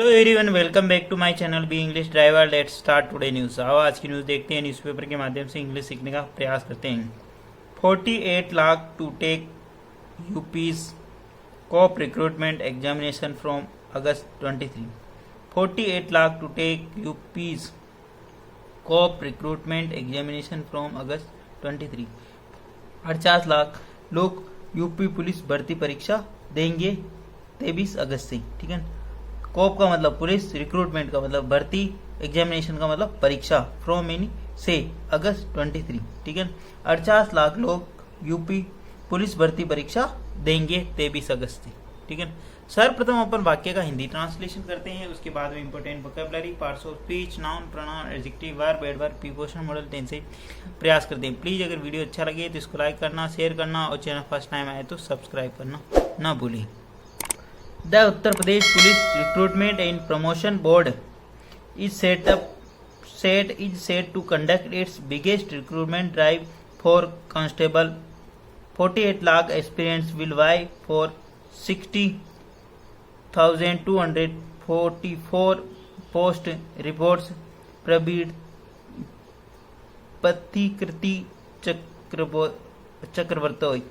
Hello everyone, welcome back to my channel B English driver. Let's start today news. आओ आज की news देखते हैं। न्यूज़पेपर के माध्यम से इंग्लिश सीखने का प्रयास करते हैं। 48 lakh to take UP's cop recruitment examination from August 23। 48 lakh to take UP's cop recruitment examination from August 23। 50 lakh लोग यूपी पुलिस भर्ती परीक्षा देंगे 23 अगस्त से। ठीक है। कॉप का मतलब पुलिस, रिक्रूटमेंट का मतलब भर्ती, एग्जामिनेशन का मतलब परीक्षा, फ्रॉम यानी से, अगस्त 23। ठीक है। 48 लाख लोग यूपी पुलिस भर्ती परीक्षा देंगे 23 अगस्त से। ठीक है। सर्वप्रथम अपन वाक्य का हिंदी ट्रांसलेशन करते हैं, उसके बाद में important vocabulary, parts of speech, noun, pronoun, adjective, verb, adverb, preposition, modal tense से प्रयास करते हैं। प्लीज अगर वीडियो अच्छा लगे तो इसको लाइक करना, शेयर करना और चैनल फर्स्ट टाइम आए तो सब्सक्राइब करना ना भूलें। The Uttar Pradesh Police Recruitment and Promotion Board is set to conduct its biggest recruitment drive for constable. 48 lakh aspirants will vie for 60,244 post, reports Pathikriti Chakravarti.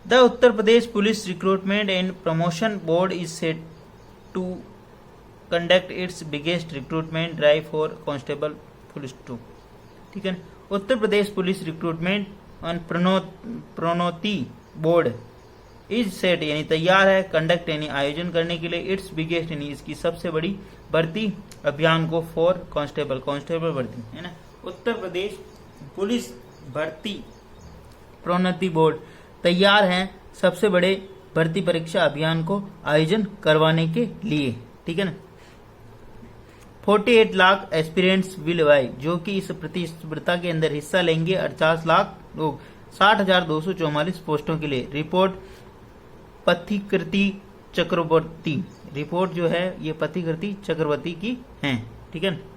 The Uttar Pradesh Police Recruitment and Promotion Board is set to conduct its biggest recruitment drive for constable police 2। ठीक है। Uttar Pradesh police recruitment और प्रोन्नति board is set यानी तैयार है, conduct यानी आयोजन करने के लिए, इट्स बिगेस्ट यानी इसकी सबसे बड़ी भर्ती अभियान को फॉर कांस्टेबल भर्ती है ना। उत्तर प्रदेश पुलिस भर्ती प्रोन्नति बोर्ड तैयार हैं सबसे बड़े भर्ती परीक्षा अभियान को आयोजन करवाने के लिए। ठीक है ना। 48 लाख एस्पिरेंट्स विल वाई, जो कि इस प्रतिस्पर्धा के अंदर हिस्सा लेंगे 48 लाख लोग 60,244 पोस्टों के लिए। रिपोर्ट पथिकृति चक्रवर्ती, रिपोर्ट जो है ये पथिकृति चक्रवर्ती की है। ठीक है।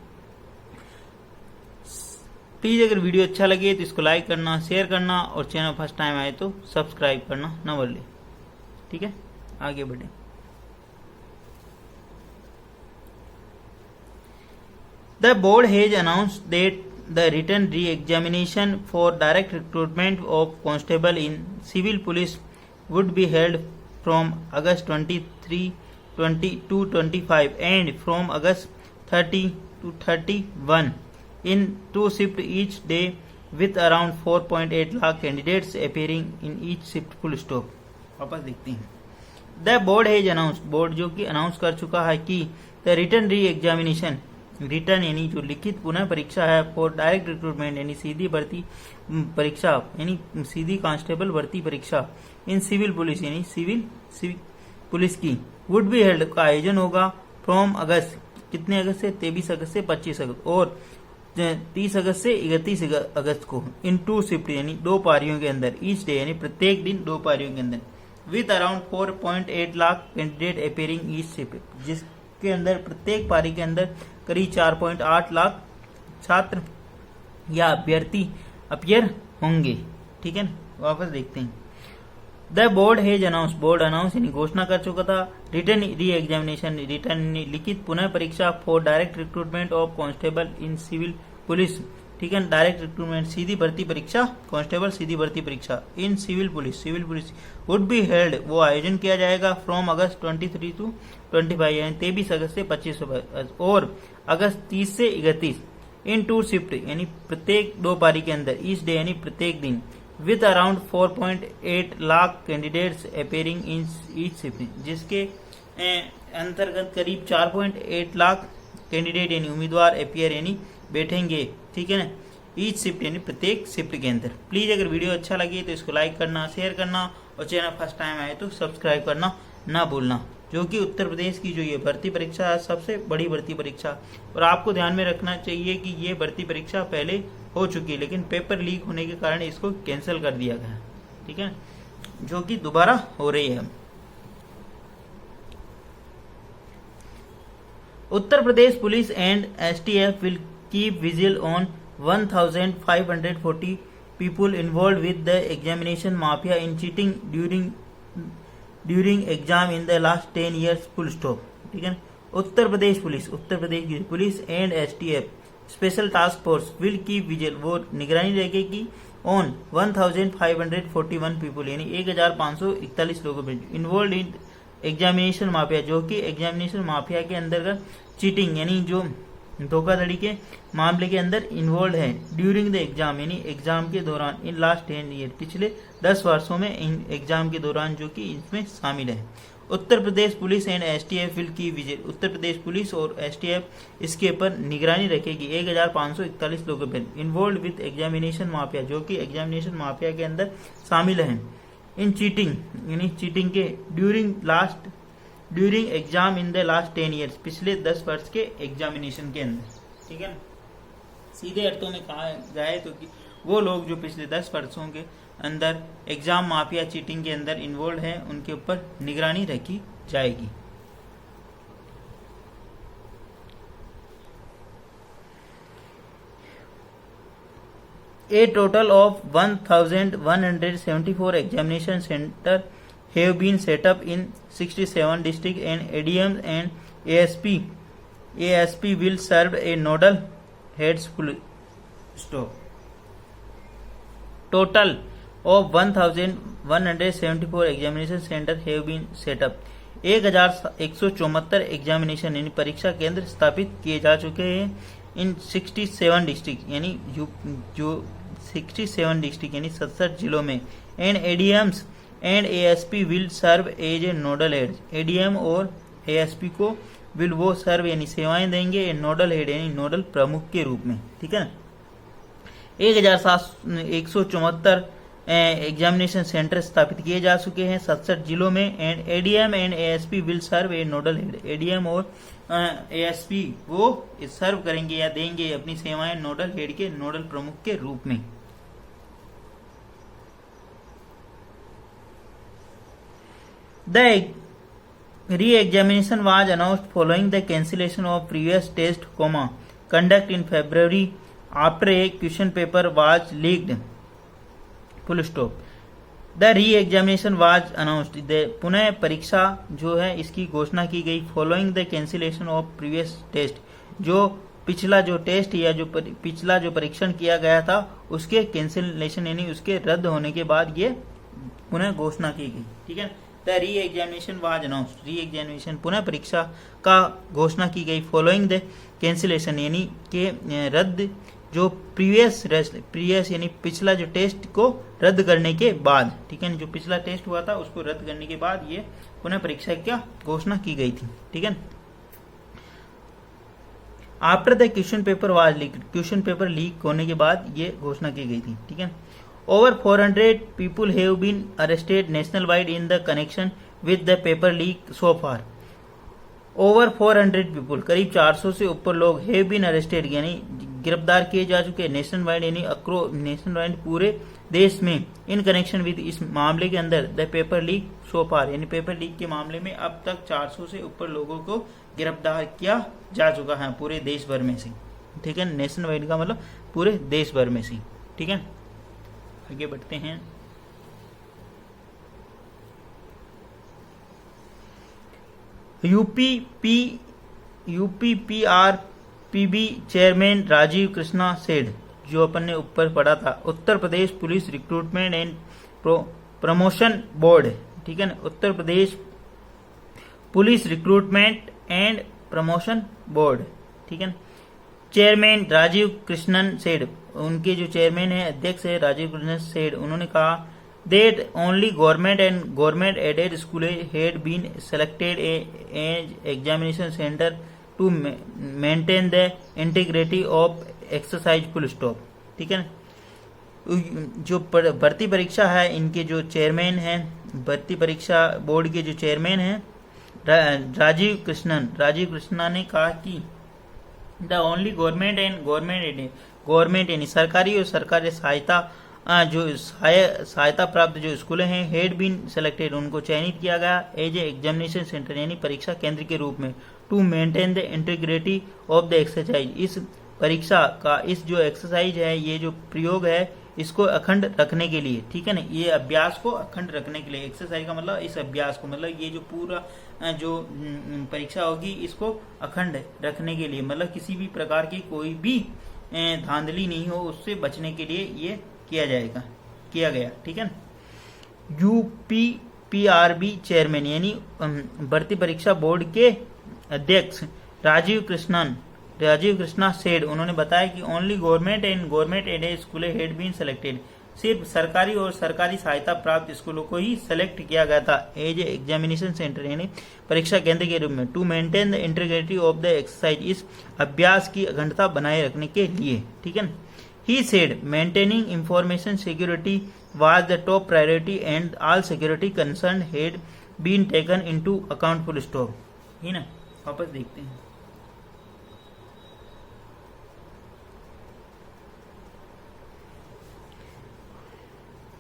प्लीज अगर वीडियो अच्छा लगे तो इसको लाइक करना, शेयर करना और चैनल फर्स्ट टाइम आए तो सब्सक्राइब करना ना भूलें। ठीक है, आगे बढ़े। The board has announced that the written re examination for direct recruitment of constable in civil police would be held from August 23 to 25 and from August 30 to 31 in 2 shifts each day with around 4.8 lakh candidates appearing in each shift full stop। वापस देखते हैं। The board has announce, board जो कि announce कर चुका है कि the written re examination, written यानी जो लिखित पुनः परीक्षा है, फॉर डायरेक्ट रिक्रूटमेंट यानी सीधी भर्ती परीक्षा यानी सीधी कांस्टेबल भर्ती परीक्षा, इन सिविल पुलिस यानी सिविल पुलिस की, वुड बी हेल्ड का आयोजन होगा फ्रॉम अगस्त, कितने अगस्त से 23 अगस्त से 25 अगस्त और 30 अगस्त से 31 अगस्त को, इन 2 शिफ्ट यानी 2 पारियों के अंदर, ईच डे यानी प्रत्येक दिन 2 पारियों के अंदर, with around 4.8 lakh candidate appearing each shift, जिसके अंदर प्रत्येक पारी के अंदर करीब 4.8 लाख छात्र या अभ्यर्थी अपियर होंगे। ठीक है। वापस देखते हैं। The board has announce, board announce यानी घोषणा कर चुका था, रिटन री एग्जामिनेशन, रिटन लिखित पुनः परीक्षा, for direct recruitment of constable in civil police. ठीक है। डायरेक्ट रिक्रूटमेंट सीधी भर्ती परीक्षा, कांस्टेबल सीधी भर्ती परीक्षा, in civil police would be held वो आयोजन किया जाएगा फ्रॉम अगस्त 23 to 25 यानी 23 अगस्त से 25 अगस्त और अगस्त 30 से 31 इन 2 शिफ्ट यानी प्रत्येक 2 पारी के अंदर, ईच डे यानी प्रत्येक दिन, with around 4.8 lakh candidates appearing in each shift, जिसके अंतर्गत करीब 4.8 लाख कैंडिडेट यानी उम्मीदवार अपियर यानी बैठेंगे। ठीक है ना। ईच शिफ्ट यानी प्रत्येक शिफ्ट के अंदर। प्लीज अगर वीडियो अच्छा लगे तो इसको लाइक करना, शेयर करना और चैनल फर्स्ट टाइम आए तो सब्सक्राइब करना ना भूलना। जो कि उत्तर प्रदेश की जो ये भर्ती परीक्षा है सबसे बड़ी भर्ती परीक्षा, और आपको ध्यान में रखना चाहिए कि ये भर्ती परीक्षा पहले हो चुकी है लेकिन पेपर लीक होने के कारण इसको कैंसिल कर दिया गया। ठीक है। जो कि दोबारा हो रही है। Uttar Pradesh police and STF will keep vigil on 1540 people involved with the examination mafia in cheating during exam in the last 10 years full stop. ठीक है. उत्तर प्रदेश की police and STF special task force will keep vigil, वो निगरानी रखेगी on 1541 people यानी 1541 लोगों पे involve in examination mafia, जो कि एग्जामिनेशन माफिया के अंतर्गत चीटिंग यानी जो धोखाधड़ी के मामले के अंदर इन्वॉल्व है ड्यूरिंग द एग्जाम यानी एग्जाम के दौरान इन लास्ट 10 ईयर पिछले 10 वर्षों में इन एग्जाम के दौरान जो कि इसमें शामिल है. Uttar Pradesh police and STF will की विजिल, उत्तर प्रदेश पुलिस और एसटीएफ इसके ऊपर निगरानी रखेगी 1541 लोगों पर इन्वॉल्व विद एग्जामिनेशन माफिया, जो कि एग्जामिनेशन माफिया के अंदर शामिल हैं इन चीटिंग यानी चीटिंग के during exam in the last 10 years पिछले 10 वर्ष के एग्जामिनेशन के अंदर. ठीक है. सीधे अर्थों में कहा जाए तो कि वो लोग जो पिछले 10 वर्षों के अंदर एग्जाम माफिया चीटिंग के अंदर इन्वॉल्व हैं उनके ऊपर निगरानी रखी जाएगी. A total of 1174 examination centers have been set up in 67 districts and ADMs and ASP will serve a nodal heads full stop. Total of 1174 examination centers have been set up. 1174 examination यानी परीक्षा केंद्र स्थापित किए जा चुके हैं इन 67 district यानी जो 67 डिस्ट्रिक्ट यानी 67 जिलों में. And ADMs and ASP will serve as a nodal head, ADM और एएसपी को विल वो सर्व यानी सेवाएं देंगे नोडल हेड यानी नोडल प्रमुख के रूप में. ठीक है ना. 1174 एग्जामिनेशन सेंटर स्थापित किए जा चुके हैं 67 जिलों में. And ADM and ASP will serve a nodal head, ADM और एएसपी वो सर्व करेंगे या देंगे अपनी सेवाएं नोडल हेड के नोडल प्रमुख के रूप में. The re-examination was announced following the cancellation of previous test, conducted in February after a question paper was leaked. Full stop. The re-examination was announced. The पुनः परीक्षा जो है इसकी घोषणा की गई following the cancellation of previous test, जो पिछला जो टेस्ट या जो पिछला जो परीक्षण किया गया था उसके कैंसिलेशन यानी उसके रद्द होने के बाद ये पुनः घोषणा की गई. ठीक है. The re examination was announced, re examination पुनः परीक्षा का घोषणा की गई फॉलोइंग द कैंसिलेशन यानी के रद्द जो प्रीवियस यानी पिछला जो टेस्ट को रद्द करने के बाद. ठीक है. जो पिछला टेस्ट हुआ था उसको रद्द करने के बाद ये पुनः परीक्षा की घोषणा की गई थी. ठीक है. After the question paper was leak, question paper leak होने के बाद ये घोषणा की गई थी. ठीक है. Over 400 people have been arrested nationwide in the connection with the paper leak so far. Over 400 people, करीब 400 से ऊपर लोग have been arrested यानी गिरफ्तार किए जा चुके नेशनवाइड यानी नेशनवाइड पूरे देश में इन कनेक्शन विद इस मामले के अंदर द पेपर लीक सो फार यानी पेपर लीक के मामले में अब तक 400 से ऊपर लोगों को गिरफ्तार किया जा चुका है पूरे देश भर में से. ठीक है. नेशनवाइड का मतलब पूरे देश भर में से. ठीक है. आगे बढ़ते हैं. UPPRPB chairman Rajeev Krishna said, जो अपन ने ऊपर पढ़ा था, Uttar Pradesh police recruitment and promotion board. ठीक है ना. Uttar Pradesh police recruitment and promotion board. ठीक है. चेयरमैन राजीव कृष्णन सेड, उनके जो चेयरमैन है अध्यक्ष है राजीव कृष्णन सेड, उन्होंने कहा that only government and government aided school had been selected as examination center to maintain the integrity of exercise full stop. ठीक है. जो भर्ती परीक्षा है इनके जो चेयरमैन हैं भर्ती परीक्षा बोर्ड के जो चेयरमैन हैं राजीव कृष्णा ने कहा कि the only government and government यानी सरकारी और सरकारी सहायता जो सहायता प्राप्त जो स्कूल हैं हेड बीन सेलेक्टेड उनको चयनित किया गया एज ए एग्जामिनेशन सेंटर यानी परीक्षा केंद्र के रूप में to maintain the integrity of the exercise. इस परीक्षा का इस जो एक्सरसाइज है ये जो प्रयोग है इसको अखंड रखने के लिए, ठीक है ना, ये अभ्यास को अखंड रखने के लिए, एक्सरसाइज का मतलब इस अभ्यास को, मतलब ये जो पूरा जो परीक्षा होगी इसको अखंड रखने के लिए, मतलब किसी भी प्रकार की कोई भी धांधली नहीं हो, उससे बचने के लिए ये किया गया, ठीक है ना। यूपीपीआरबी चेयरमैन यानी भर्ती परीक्षा बोर्ड के अध्यक्ष राजीव कृष्णा सेड, उन्होंने बताया कि only government aided school had been selected, सिर्फ सरकारी और सरकारी सहायता प्राप्त स्कूलों को ही सेलेक्ट किया गया था एज एग्जामिनेशन सेंटर यानी परीक्षा केंद्र के रूप में, to maintain the integrity of the exercise, इस अभ्यास की अखंडता बनाए रखने के लिए, ठीक है। He said maintaining information security was the top priority and all security concern had been taken into account, full stop, है ना। वापस देखते हैं।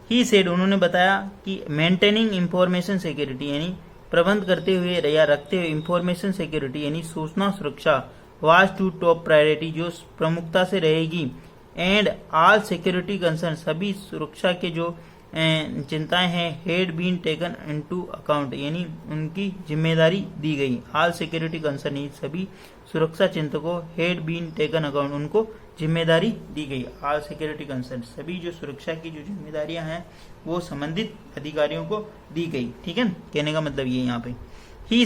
ही सेड, उन्होंने बताया कि मेंटेनिंग इंफॉर्मेशन सिक्योरिटी यानी प्रबंध करते हुए या रखते हुए इंफॉर्मेशन सिक्योरिटी यानी सूचना सुरक्षा वाज टू टॉप प्रायोरिटी, जो प्रमुखता से रहेगी, एंड ऑल सिक्योरिटी कंसर्न, सभी सुरक्षा के जो चिंताएं हैं, had been taken into account यानी उनकी जिम्मेदारी दी गई, ऑल सिक्योरिटी कंसर्न सभी सुरक्षा चिंतकों, हेड बीन टेकन अकाउंट उनको जिम्मेदारी दी गई, ऑल सिक्योरिटी कंसर्न सभी जो सुरक्षा की जो जिम्मेदारियां हैं वो संबंधित अधिकारियों को दी गई, ठीक है। कहने का मतलब ये यहाँ पे ही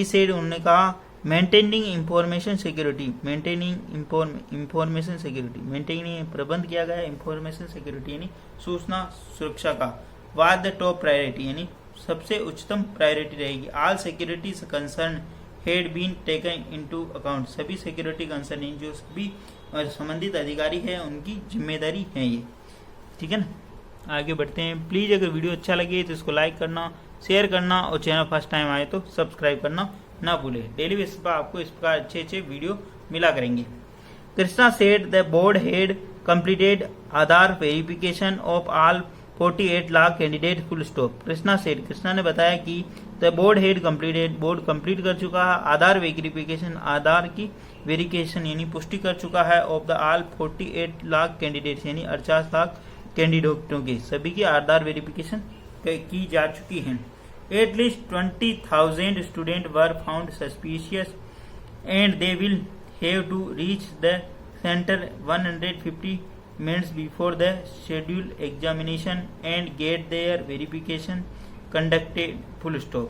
सेड उन्होंने कहा मेंटेनिंग इंफॉर्मेशन सिक्योरिटी, मेंटेनिंग प्रबंध किया गया इंफॉर्मेशन सिक्योरिटी यानी सूचना सुरक्षा का, वाज द टॉप प्रायोरिटी यानी सबसे उच्चतम प्रायोरिटी रहेगी, all security concern had been taken into account, सभी सिक्योरिटी कंसर्न जो सभी संबंधित अधिकारी है उनकी जिम्मेदारी है ये, ठीक है ना। आगे बढ़ते हैं। प्लीज अगर वीडियो अच्छा लगे तो इसको लाइक करना, शेयर करना और चैनल फर्स्ट टाइम आए तो सब्सक्राइब करना ना भूले। डेली बेसिस पर आपको इस प्रकार अच्छे वीडियो मिला करेंगे। Krishna said the board had completed Aadhaar verification of all 48 lakh candidate, full stop. Krishna ने बताया कि the board had completed, board complete कर चुका है आधार वेरिफिकेशन, आधार की वेरिफिकेशन यानी पुष्टि कर चुका है, of the all 48 lakh candidate यानी 48 लाख कैंडिडेटों के सभी की आधार वेरिफिकेशन की जा चुकी है। At least 20,000 students were found suspicious and they will have to reach the center 150 minutes before the scheduled examination and get their verification conducted, full stop।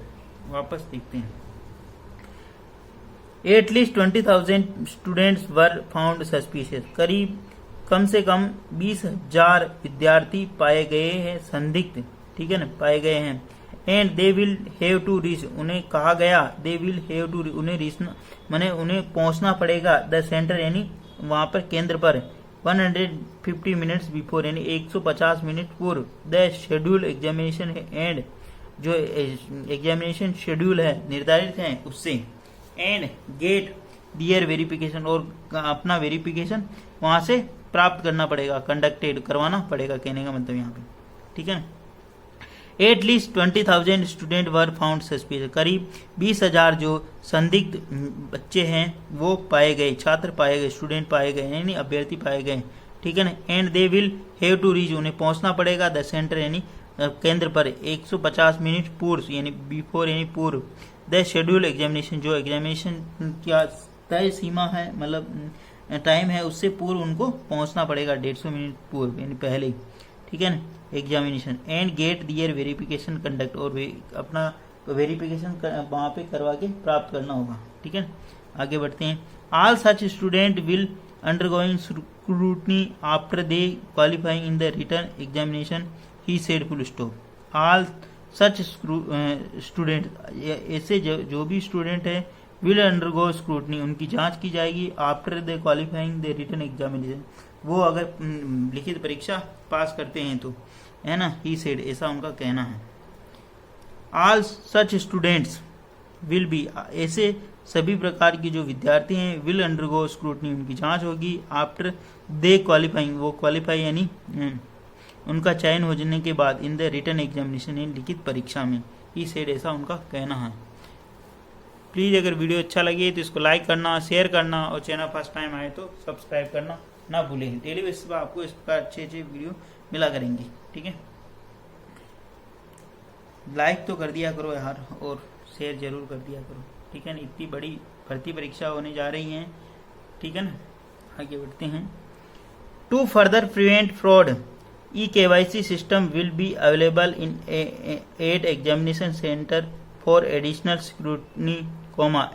वापस देखते हैं। At least 20,000 students were found suspicious, करीब कम से कम 20,000 विद्यार्थी पाए गए हैं संदिग्ध, ठीक है ना, पाए गए हैं। And they will have to reach, उन्हें कहा गया, दे विल हैव टू, उन्हें रीच माने उन्हें पहुंचना पड़ेगा, द सेंटर यानी वहां पर केंद्र पर 150 मिनट्स बिफोर यानी 150 मिनट पूर्व, द शेड्यूल एग्जामिनेशन एंड जो एग्जामिनेशन शेड्यूल है निर्धारित है उससे, एंड गेट दियर वेरिफिकेशन और अपना वेरिफिकेशन वहां से प्राप्त करना पड़ेगा, कंडक्टेड करवाना पड़ेगा, कहने का मतलब यहाँ पे, ठीक है ना। At least 20,000 student were found suspicious, करीब 20,000 जो संदिग्ध बच्चे हैं वो पाए गए, छात्र पाए गए, स्टूडेंट पाए गए यानी अभ्यर्थी पाए गए, ठीक है ना। And they will have to reach, उन्हें पहुंचना पड़ेगा, द सेंटर यानी केंद्र पर 150 मिनट पूर्व यानी बिफोर यानी पूर्व, द शेड्यूल एग्जामिनेशन जो एग्जामिनेशन क्या तय सीमा है मतलब टाइम है उससे पूर्व उनको पहुंचना पड़ेगा, 150 मिनट पूर्व यानी पहले, ठीक है ना, examination. And get their verification conduct, और अपना वेरिफिकेशन वहां पे करवा के प्राप्त करना होगा, ठीक है। आगे बढ़ते हैं। All such student will undergoing scrutiny after they qualifying in the written examination, he said, full stop. All such student, ऐसे जो भी स्टूडेंट है, विल अंडरगो स्क्रूटनी, उनकी जांच की जाएगी, after the qualifying the written examination, वो अगर लिखित परीक्षा पास करते हैं तो, है ना, ही सेड, ऐसा उनका कहना है। All such students will be, ऐसे सभी प्रकार की जो विद्यार्थी हैं, विल अंडरगो स्क्रूटनी, उनकी जांच होगी, आफ्टर दे क्वालिफाइंग, वो क्वालिफाई यानी उनका चयन हो जाने के बाद, इन द रिटन एग्जामिनेशन इन लिखित परीक्षा में, ही सेड, ऐसा उनका कहना है। प्लीज़ अगर वीडियो अच्छा लगे तो इसको लाइक करना, शेयर करना और चैनल फर्स्ट टाइम आए तो सब्सक्राइब करना ना भूलें। डेली बेसिस पर आपको इस प्रकार अच्छे वीडियो मिला करेंगे। ठीक है, लाइक तो कर दिया करो यार और शेयर जरूर कर दिया करो। ठीक है ना, इतनी बड़ी भर्ती परीक्षा होने जा रही है। ठीक है ना, आगे बढ़ते हैं। To further prevent fraud, eKYC system will be available in 8 examination center for additional scrutiny,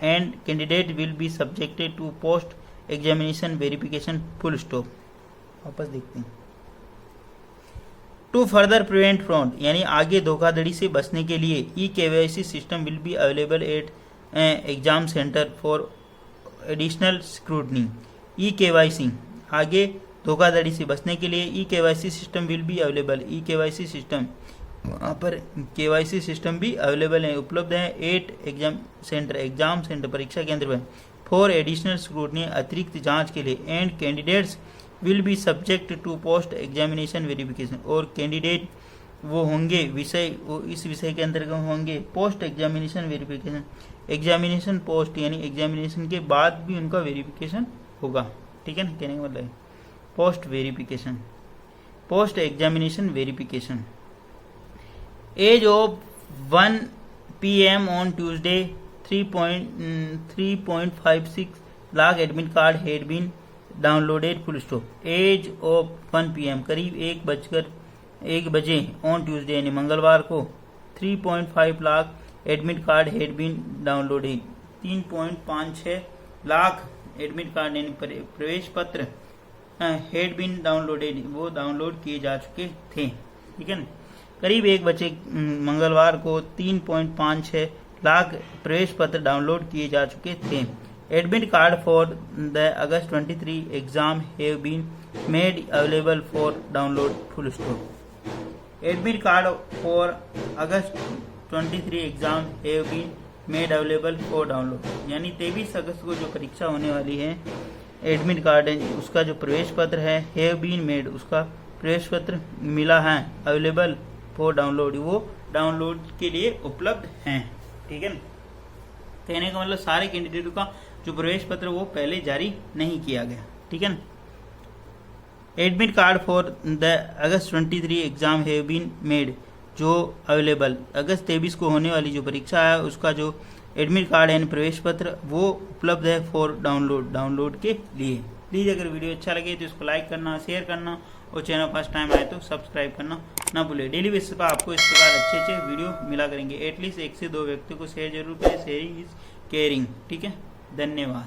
and candidate will be subjected to post examination verification, full stop। वापस देखते हैं। टू फर्दर प्रिवेंट फ्रॉड यानी आगे धोखाधड़ी से बचने के लिए eKYC system will be available at exam centre for additional scrutiny. eKYC आगे धोखाधड़ी से बचने के लिए eKYC system will be available, eKYC system वहाँ पर KYC सिस्टम भी अवेलेबल है, उपलब्ध है 8 एग्जाम सेंटर परीक्षा केंद्र पर फॉर एडिशनल स्क्रूटनी अतिरिक्त जांच के लिए, and candidates will be subject to post examination verification, और कैंडिडेट वो होंगे वो इस विषय के अंतर्गत होंगे post examination verification. Examination post यानी एग्जामिनेशन के बाद भी उनका वेरिफिकेशन होगा। ठीक है ना, कहने का मतलब post verification, post examination verification. As of 1 PM on Tuesday 3.56 lakh admit card had been downloaded, full stop. As of 1 PM करीब 1 बजे ऑन ट्यूसडे यानी मंगलवार को 3.5 lakh admit card had been downloaded, 3.56 lakh admit card यानी प्रवेश पत्र हैड बीन डाउनलोडेड वो download किए जा चुके थे। ठीक है ना, करीब 1 बजे मंगलवार को 3.56 लाख प्रवेश पत्र डाउनलोड किए जा चुके थे। Admit card for the August 23 exam have been made available for download, full stop. Admit card for August 23 exam have been made available for download यानी 23 अगस्त को जो परीक्षा होने वाली है, एडमिट कार्ड है उसका जो प्रवेश पत्र है हैव बीन मेड उसका प्रवेश पत्र मिला है अवेलेबल फॉर डाउनलोड वो डाउनलोड के लिए उपलब्ध हैं। ठीक है ना, कहने का मतलब सारे कैंडिडेटों का जो प्रवेश पत्र वो पहले जारी नहीं किया गया। ठीक है ना, admit card for the August 23 exam have been made जो अवेलेबल अगस्त 23 को होने वाली जो परीक्षा है उसका जो एडमिट कार्ड एंड प्रवेश पत्र वो उपलब्ध है फॉर डाउनलोड के लिए। प्लीज़ अगर वीडियो अच्छा लगे तो इसको लाइक करना, शेयर करना और चैनल फर्स्ट टाइम आए तो सब्सक्राइब करना ना भूलें। डेली बेसिस पर आपको इस प्रकार अच्छे वीडियो मिला करेंगे। एटलीस्ट 1 से 2 व्यक्ति को शेयर जरूर करें, शेयरिंग इज केयरिंग। ठीक है, धन्यवाद।